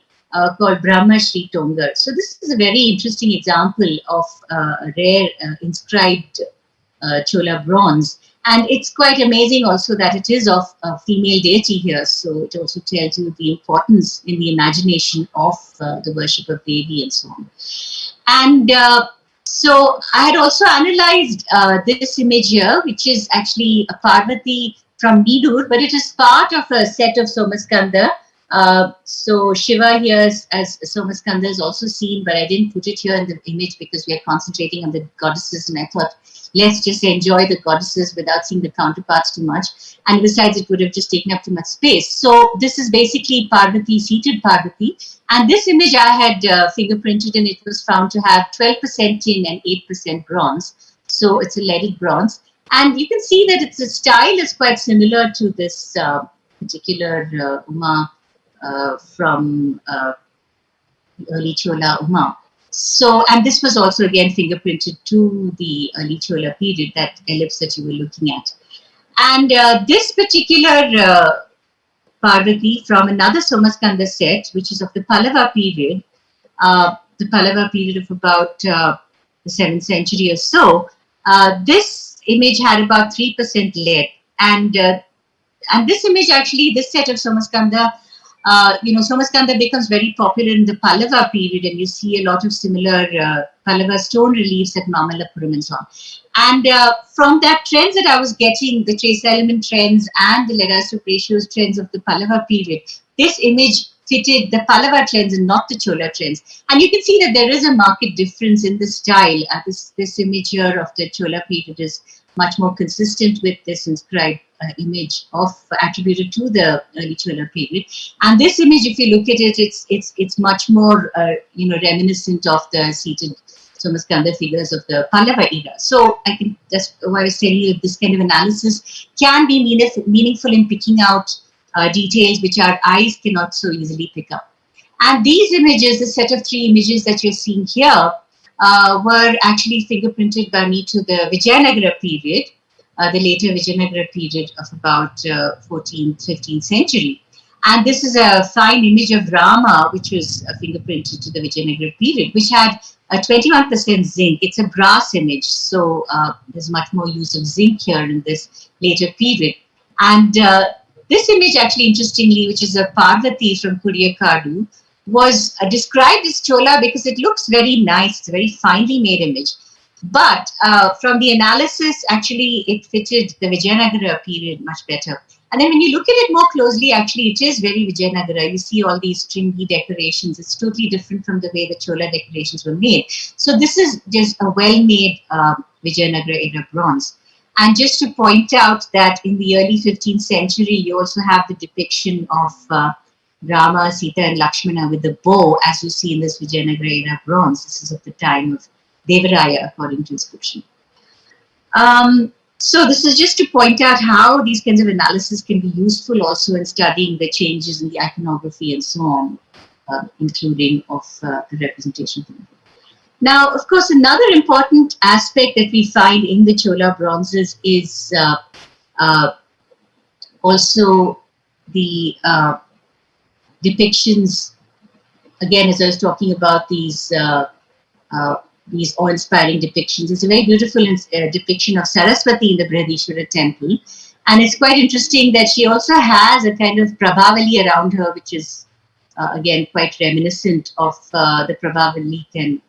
called Brahma Shri Tongar. So this is a very interesting example of a rare inscribed Chola bronze. And it's quite amazing also that it is of a female deity here. So it also tells you the importance in the imagination of the worship of Devi and so on. And so I had also analyzed this image here, which is actually a Parvati from Nidur, but it is part of a set of Somaskanda. So Shiva here as Somaskanda is also seen, but I didn't put it here in the image because we are concentrating on the goddesses, and I thought, let's just enjoy the goddesses without seeing the counterparts too much. And besides, it would have just taken up too much space. So this is basically Parvati, seated Parvati. And this image I had fingerprinted, and it was found to have 12% tin and 8% bronze. So it's a leaded bronze. And you can see that the style is quite similar to this particular Uma from early Chola Uma. So, and this was also again fingerprinted to the early Chola period, that ellipse that you were looking at. And this particular Parvati from another Somaskanda set, which is of the Pallava period of about the 7th century or so, this image had about 3% lead. And this image actually, this set of Somaskanda, Somaskanda becomes very popular in the Pallava period, and you see a lot of similar Pallava stone reliefs at Mamallapuram and so on. And from that trends that I was getting, the trace element trends and the lead isotope ratios trends of the Pallava period, this image fitted the Pallava trends and not the Chola trends. And you can see that there is a marked difference in the style. This image here of the Chola period is much more consistent with this inscribed image attributed to the early Chola period. And this image, if you look at it, it's much more reminiscent of the seated Somaskanda figures of the Pallava era. So that's why I was telling you, this kind of analysis can be meaningful in picking out details which our eyes cannot so easily pick up. And these images, the set of 3 images that you're seeing here, were actually fingerprinted by me to the Vijayanagara period, the later Vijayanagara period of about 14th, 15th century. And this is a fine image of Rama, which was fingerprinted to the Vijayanagara period, which had a 21% zinc. It's a brass image, so there's much more use of zinc here in this later period. And this image, actually, interestingly, which is a Parvati from Kuriyakadu, was described as Chola because it looks very nice. It's a very finely made image. But from the analysis, actually, it fitted the Vijayanagara period much better. And then when you look at it more closely, actually, it is very Vijayanagara. You see all these stringy decorations. It's totally different from the way the Chola decorations were made. So this is just a well-made Vijayanagara era bronze. And just to point out that in the early 15th century, you also have the depiction of Rama, Sita, and Lakshmana with the bow, as you see in this Vijayanagara era bronze. This is at the time of Devaraya, according to inscription. So this is just to point out how these kinds of analysis can be useful also in studying the changes in the iconography and so on, including of the representation. Now, of course, another important aspect that we find in the Chola bronzes is also the depictions, again, as I was talking about these awe-inspiring depictions. It's a very beautiful depiction of Saraswati in the Brihadishwara temple. And it's quite interesting that she also has a kind of Prabhavali around her, which is, again, quite reminiscent of the Prabhavali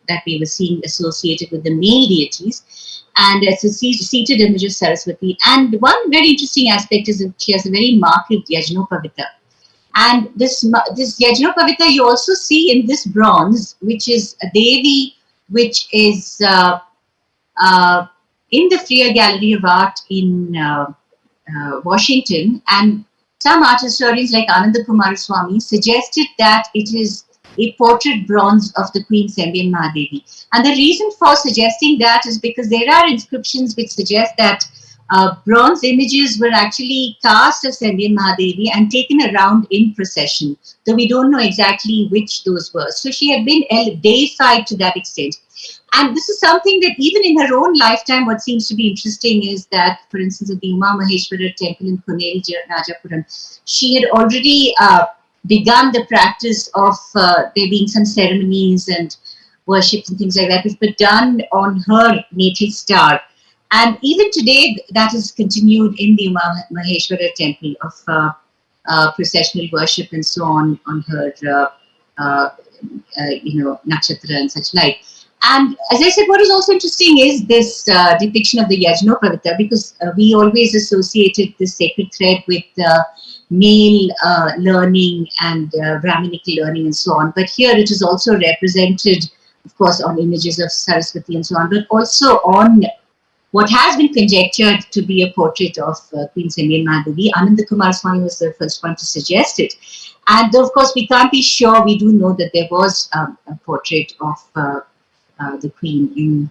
that we were seeing associated with the male deities. And it's a seated image of Saraswati. And one very interesting aspect is that she has a very marked Yajnopavita. And this Yajnopavita you also see in this bronze, which is a Devi, which is in the Freer Gallery of Art in Washington. And some art historians like Ananda Kumaraswamy suggested that it is a portrait bronze of the Queen Sembian Mahadevi. And the reason for suggesting that is because there are inscriptions which suggest that bronze images were actually cast of Sembian Mahadevi and taken around in procession, though we don't know exactly which those were. So she had been deified to that extent. And this is something that even in her own lifetime, what seems to be interesting is that, for instance, at the Uma Maheshwara temple in Koneri Rajapuram, she had already begun the practice of there being some ceremonies and worships and things like that, which were done on her natal star. And even today, that is continued in the Uma Maheshwara temple of processional worship and so on her, nakshatra and such like. And as I said, what is also interesting is this depiction of the Yajnopavita, because we always associated this sacred thread with male learning and Brahminic learning and so on. But here it is also represented, of course, on images of Saraswati and so on, but also on what has been conjectured to be a portrait of Queen Sembian Mahadevi. Ananda Kumaraswamy was the first one to suggest it. And of course, we can't be sure. We do know that there was a portrait of the Queen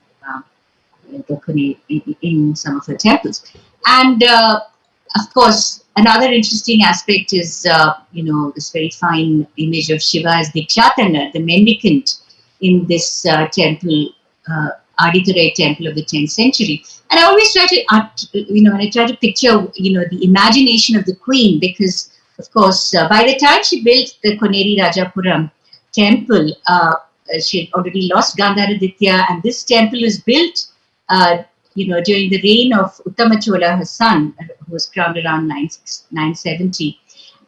in some of her temples. And of course, another interesting aspect is, this very fine image of Shiva as Dikshatana, the mendicant in this temple, Aditharai temple of the 10th century. And I always try to, when I try to picture, the imagination of the queen, because, of course, by the time she built the Koneri Rajapuram temple, she had already lost Gandharaditya, and this temple was built, during the reign of Uttama Chola, her son, who was crowned around 970.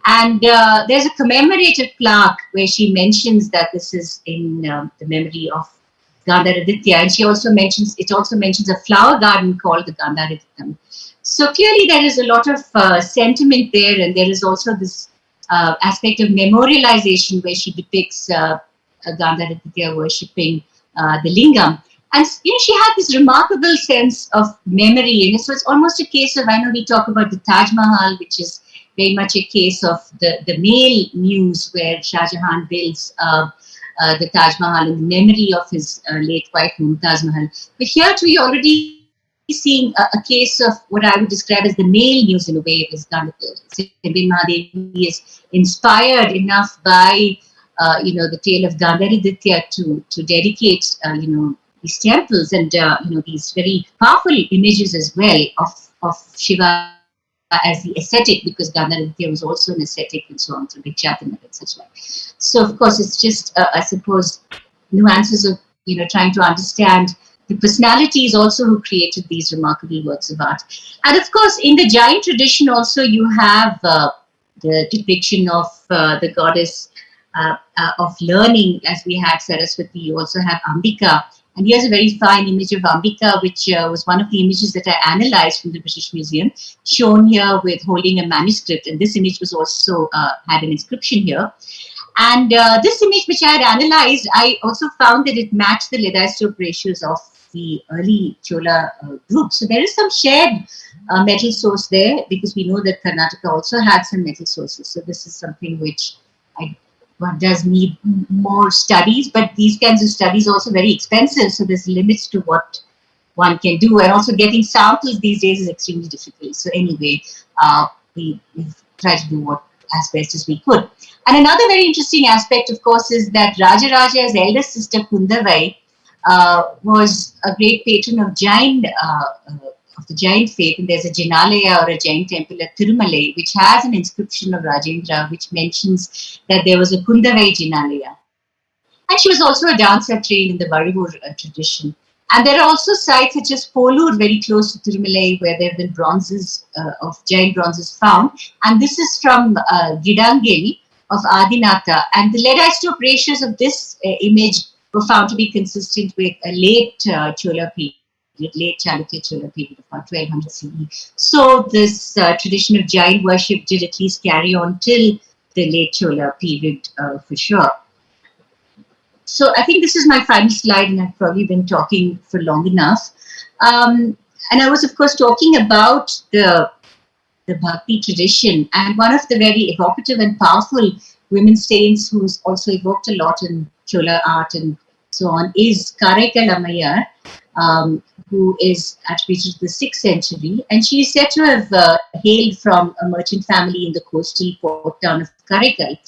And there's a commemorative plaque where she mentions that this is in the memory of Gandharaditya, and it also mentions a flower garden called the Gandharaditya. So clearly there is a lot of sentiment there, and there is also this aspect of memorialization where she depicts Gandharaditya worshipping the lingam. And she had this remarkable sense of memory, and so it's almost a case of, I know we talk about the Taj Mahal, which is very much a case of the male muse, where Shah Jahan builds the Taj Mahal in the memory of his late wife Mumtaz Mahal. But here too, you're already seeing a case of what I would describe as the male muse in a way. Sembian Mahadevi is inspired enough by the tale of Gandharaditya to dedicate these temples and these very powerful images as well of Shiva as the ascetic, because Gandharaditya was also an ascetic and so on, through Vichyatana and such like. So of course it's just, I suppose, nuances of, trying to understand the personalities also who created these remarkable works of art. And of course, in the Jain tradition also, you have the depiction of the goddess of learning, as we had Saraswati. You also have Ambika. And here's a very fine image of Ambika, which was one of the images that I analyzed from the British Museum, shown here with holding a manuscript. And this image was also had an inscription here. And this image, which I had analyzed, I also found that it matched the lead-isotope ratios of the early Chola group. So there is some shared metal source there, because we know that Karnataka also had some metal sources. So this is something which one does need more studies, but these kinds of studies are also very expensive. So there's limits to what one can do. And also getting samples these days is extremely difficult. So anyway, we've tried to do what as best as we could. And another very interesting aspect, of course, is that Rajaraja's elder sister Kundavai was a great patron of the Jain faith, and there's a Jinalaya or a Jain temple at Tirumalai, which has an inscription of Rajendra, which mentions that there was a Kundavai Jinalaya. And she was also a dancer trained in the Barivur tradition. And there are also sites such as Polur, very close to Tirumalai, where there have been bronzes of Jain bronzes found. And this is from Gidangil of Adinatha. And the lead-isotope ratios of this image were found to be consistent with a late Chola period, late Chalukya Chola period of about 1200 CE. So this tradition of Jain worship did at least carry on till the late Chola period for sure. So I think this is my final slide, and I've probably been talking for long enough. And I was, of course, talking about the Bhakti tradition, and one of the very evocative and powerful women saints who's also evoked a lot in Chola art and so on is Karaikal Ammayar, who is attributed to the 6th century, and she is said to have hailed from a merchant family in the coastal port town of Karaikal.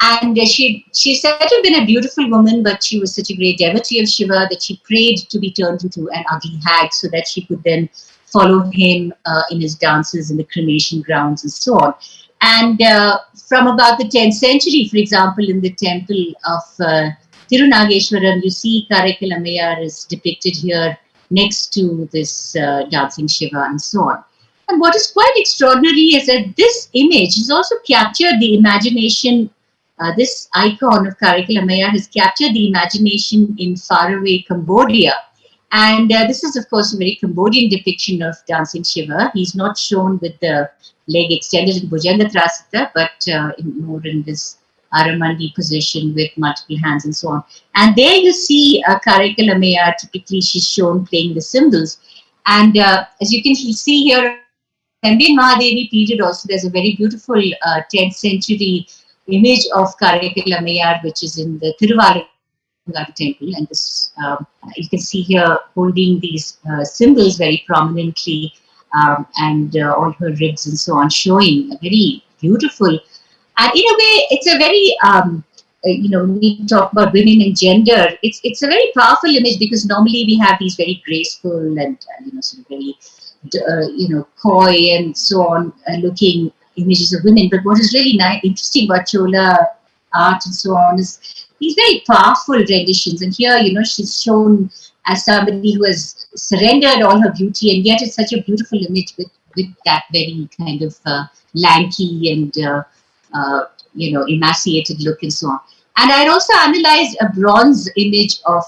And she's said to have been a beautiful woman, but she was such a great devotee of Shiva that she prayed to be turned into an ugly hag so that she could then follow him in his dances in the cremation grounds and so on. And from about the 10th century, for example, in the temple of Tirunageshwaram, you see Karaikal Ammayar is depicted here next to this dancing Shiva and so on. And what is quite extraordinary is that this image has also captured the imagination. This icon of Karaikal Ammayar has captured the imagination in faraway Cambodia. And this is, of course, a very Cambodian depiction of dancing Shiva. He's not shown with the leg extended in Bhujangatrasita, but more in this Aramandi position with multiple hands and so on. And there you see Karaikal Ammayar, typically she's shown playing the cymbals. And as you can see here, Thembin Mahadevi period also, there's a very beautiful 10th century image of Karaikal Ammayar, which is in the Thiruvarangad temple. And this, you can see here holding these cymbals very prominently, and all her ribs and so on, showing a very beautiful. And in a way, it's a very, when we talk about women and gender, it's a very powerful image, because normally we have these very graceful and, sort of very, coy and so on looking images of women. But what is really interesting about Chola art and so on is these very powerful renditions. And here, she's shown as somebody who has surrendered all her beauty, and yet it's such a beautiful image with that very kind of lanky and emaciated look and so on. And I had also analyzed a bronze image of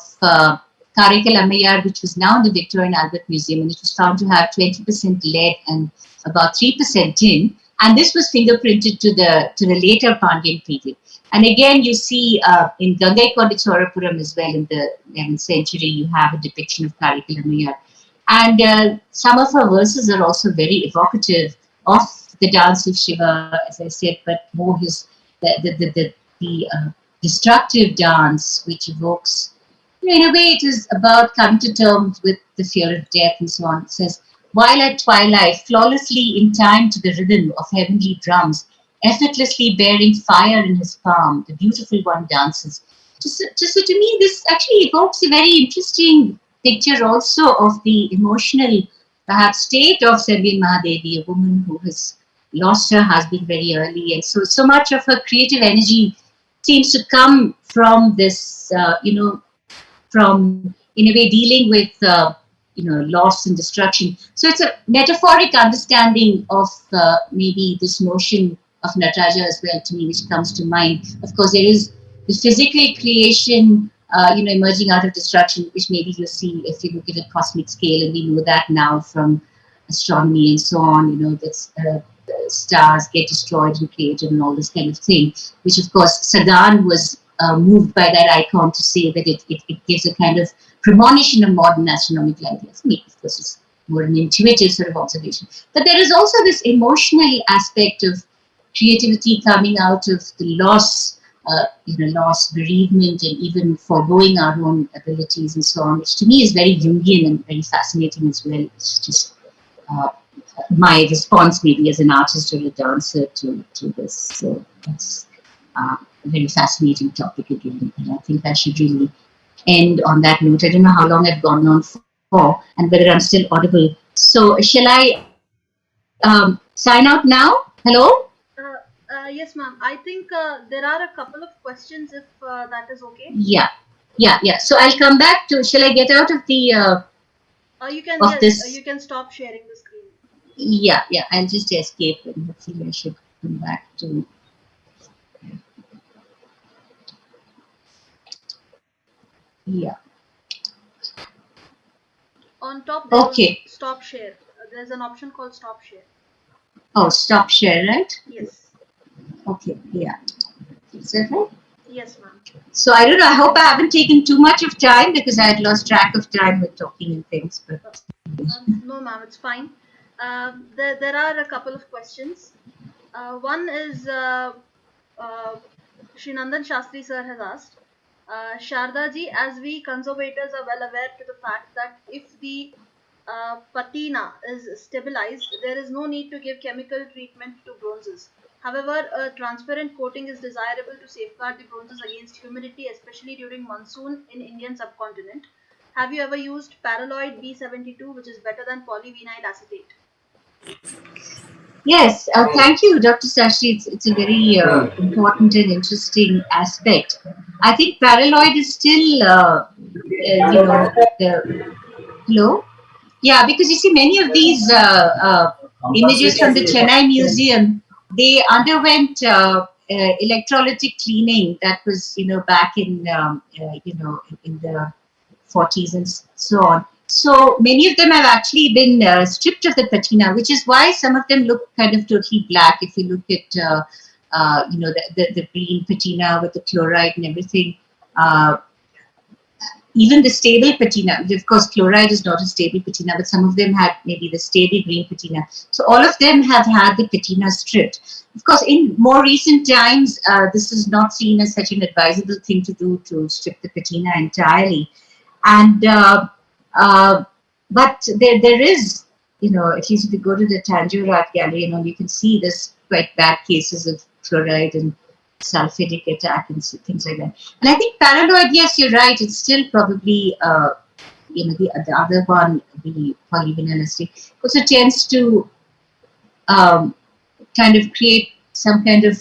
Karaikal Ammayar, which was now in the Victoria and Albert Museum, and it was found to have 20% lead and about 3% tin. And this was fingerprinted to the later Pandyan period. And again, you see in Gangaikonda Chorapuram as well, in the 11th century, you have a depiction of Karaikal Ammayar. And some of her verses are also very evocative of the dance of Shiva, as I said, but more the destructive dance, which evokes, in a way, it is about coming to terms with the fear of death and so on. It says, while at twilight, flawlessly in time to the rhythm of heavenly drums, effortlessly bearing fire in his palm, the beautiful one dances. So to me, this actually evokes a very interesting picture also of the emotional perhaps state of Servian Mahadevi, a woman who has lost her husband very early, and so much of her creative energy seems to come from this, from in a way dealing with loss and destruction. So it's a metaphoric understanding of maybe this notion of Nataraja as well to me, which comes to mind. Of course, there is the physical creation, emerging out of destruction, which maybe you'll see if you look at a cosmic scale, and we know that now from astronomy and so on. That's the stars get destroyed and created and all this kind of thing. Which of course Sagan was moved by that icon to say that it gives a kind of premonition of modern astronomical ideas. For me, of course, it's more an intuitive sort of observation. But there is also this emotional aspect of creativity coming out of the loss, loss, bereavement, and even foregoing our own abilities and so on, which to me is very Jungian and very fascinating as well. It's just my response maybe as an artist or a dancer to this. So that's a very fascinating topic again. And I think I should really end on that note. I don't know how long I've gone on for and whether I'm still audible. So shall I sign out now? Hello? Yes, ma'am. I think there are a couple of questions if that is okay. Yeah. So I'll come back to, shall I get out of the... you can stop sharing the screen. Yeah, I'll just escape and hopefully I should come back to... Yeah. On top, stop share. There's an option called stop share. Oh, stop share, right? Yes. Okay, yeah. Is that right? Yes, ma'am. So I don't know, I hope I haven't taken too much of time because I had lost track of time with talking and things. But no, ma'am, it's fine. There are a couple of questions. One is Shri Nandan Shastri sir has asked, Sharda ji, as we conservators are well aware to the fact that if the patina is stabilized, there is no need to give chemical treatment to bronzes. However, a transparent coating is desirable to safeguard the bronzes against humidity, especially during monsoon in Indian subcontinent. Have you ever used paraloid B72, which is better than polyvinyl acetate? Yes, thank you, Dr. Sashi. It's a very important and interesting aspect. I think paraloid is still, hello? Yeah, because you see many of these images from the Chennai Museum, they underwent electrolytic cleaning that was, back in, in the 40s and so on. So many of them have actually been stripped of the patina, which is why some of them look kind of totally black. If you look at, the green patina with the chloride and everything, even the stable patina, of course, chloride is not a stable patina, but some of them had maybe the stable green patina. So all of them have had the patina stripped. Of course, in more recent times, this is not seen as such an advisable thing to do, to strip the patina entirely. And but there is, at least if you go to the Tanjore Art Gallery, you can see this quite bad cases of chloride and sulfidic attack and things like that. And I think paraloid, yes, you're right. It's still probably, the other one, the polyvinyl acetate, also tends to kind of create some kind of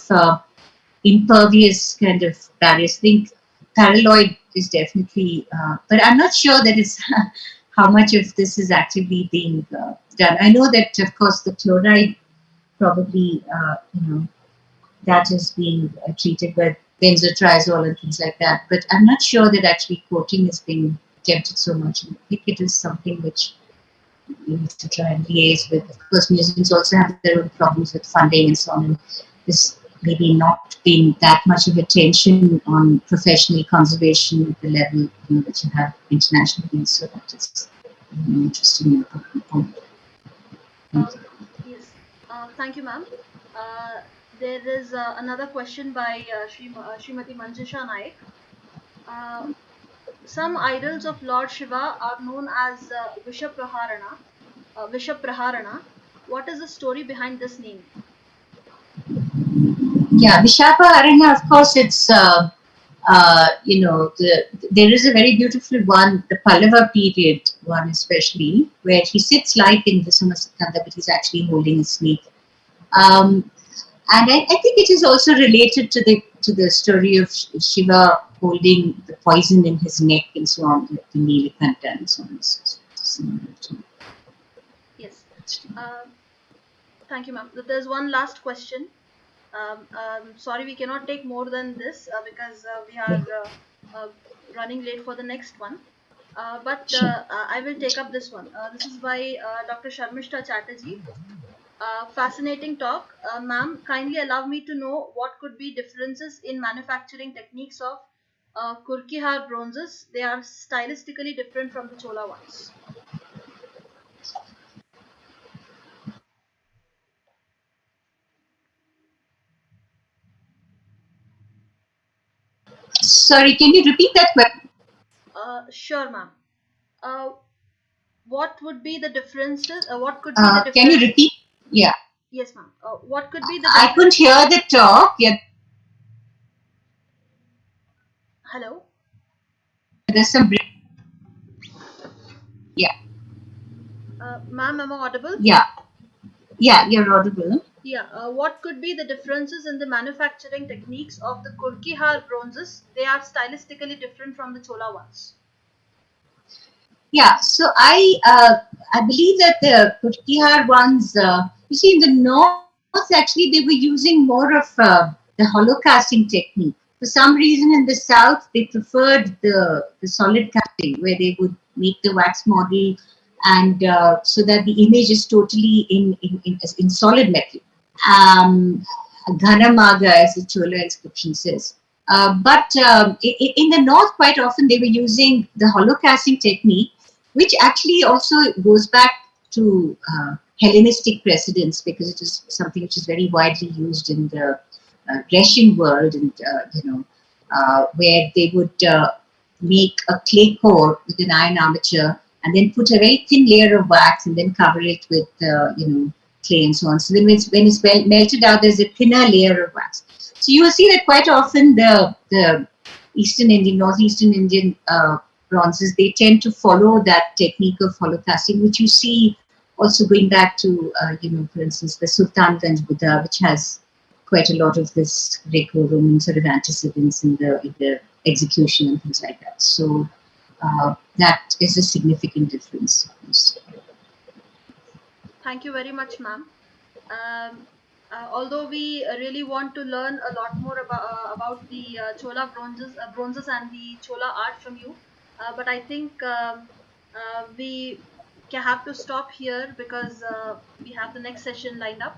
impervious kind of barriers. I think paraloid is definitely, but I'm not sure that it's how much of this is actively being done. I know that, of course, the chloride probably, that is being treated with benzotriazole and things like that. But I'm not sure that actually coating is being attempted so much. I think it is something which we need to try and liaise with. Of course, museums also have their own problems with funding and so on. And this maybe not being that much of attention on professional conservation at the level that you have internationally. So that is an interesting point. Yes. Thank you, ma'am. There is another question by Srimati Manjusha Naik. Some idols of Lord Shiva are known as Vishapraharana. What is the story behind this name? Yeah, Vishapraharana, of course, it's, there is a very beautiful one, the Pallava period one especially, where he sits like in the Sumaskanda, but he's actually holding a snake. And I think it is also related to the story of Shiva holding the poison in his neck and so on, like the Nilakanta and so on. Yes. Thank you, ma'am. There's one last question. Sorry, we cannot take more than this because we are running late for the next one. But I will take up this one. This is by Dr. Sharmishta Chatterjee. Fascinating talk. Ma'am, kindly allow me to know what could be differences in manufacturing techniques of Kurkihar bronzes. They are stylistically different from the Chola ones. Sorry, can you repeat that question? Sure, ma'am. What would be the differences? What could be the differences? Can you repeat? Yeah. Yes, ma'am. What could be the I couldn't hear the talk. Yeah. Hello? There's some break. Yeah. Ma'am, am I audible? Yeah. Yeah, you're audible. Yeah. What could be the differences in the manufacturing techniques of the Kurkihar bronzes? They are stylistically different from the Chola ones. Yeah, so I believe that the Kurkihar ones, you see, in the north, actually, they were using more of the hollow casting technique. For some reason, in the south, they preferred the solid casting, where they would make the wax model, and so that the image is totally in solid metal. Ghanamaga, as the Chola inscription says. But in the north, quite often they were using the hollow casting technique, which actually also goes back to Hellenistic precedents, because it is something which is very widely used in the Grecian world, and where they would make a clay core with an iron armature, and then put a very thin layer of wax, and then cover it with clay and so on. So then when it's melted out, there's a thinner layer of wax. So you will see that quite often the Northeastern Indian bronzes, they tend to follow that technique of hollow casting, which you see also going back to, for instance, the Sultanganj Buddha, which has quite a lot of this Greco-Roman sort of antecedents in the execution and things like that. So that is a significant difference. Thank you very much, ma'am. Although we really want to learn a lot more about the Chola bronzes and the Chola art from you, but I think we have to stop here because we have the next session lined up.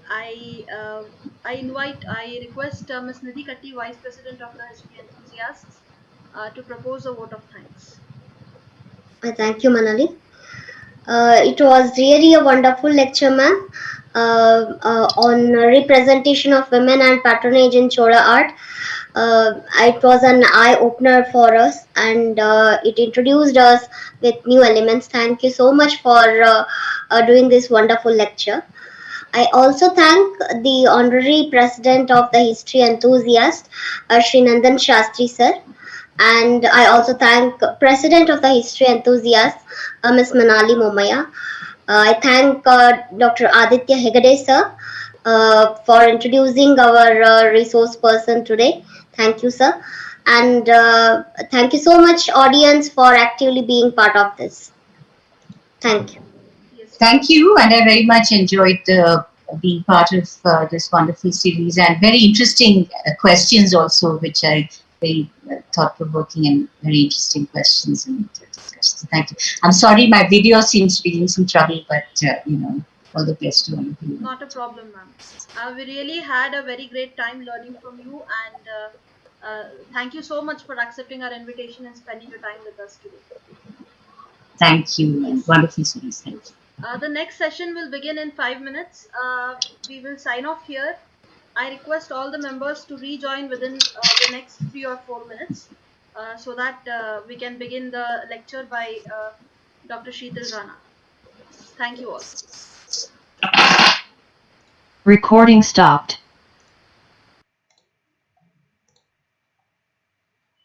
I request Ms. Nidhi Katti, Vice President of the History Enthusiasts, to propose a vote of thanks. Thank you, Manali. It was really a wonderful lecture, ma'am, on representation of women and patronage in Chola art. It was an eye-opener for us, and it introduced us with new elements. Thank you so much for doing this wonderful lecture. I also thank the Honorary President of the History Enthusiast, Srinandan Shastri sir, and I also thank President of the History Enthusiast, Ms. Manali Momaya. I thank Dr. Aditya Hegade sir for introducing our resource person today. Thank you, sir. And thank you so much, audience, for actively being part of this. Thank you. Yes. Thank you, and I very much enjoyed being part of this wonderful series, and very interesting questions also, which I very thought-provoking and very interesting questions and discussions. Thank you. I'm sorry, my video seems to be in some trouble, but all the best to all of you. Not a problem, ma'am. We really had a very great time learning from you, and thank you so much for accepting our invitation and spending your time with us today. Thank you, and wonderful series. Thank you. The next session will begin in 5 minutes. We will sign off here. I request all the members to rejoin within the next 3 or 4 minutes so that we can begin the lecture by Dr. Sheetal Rana. Thank you all. Recording stopped.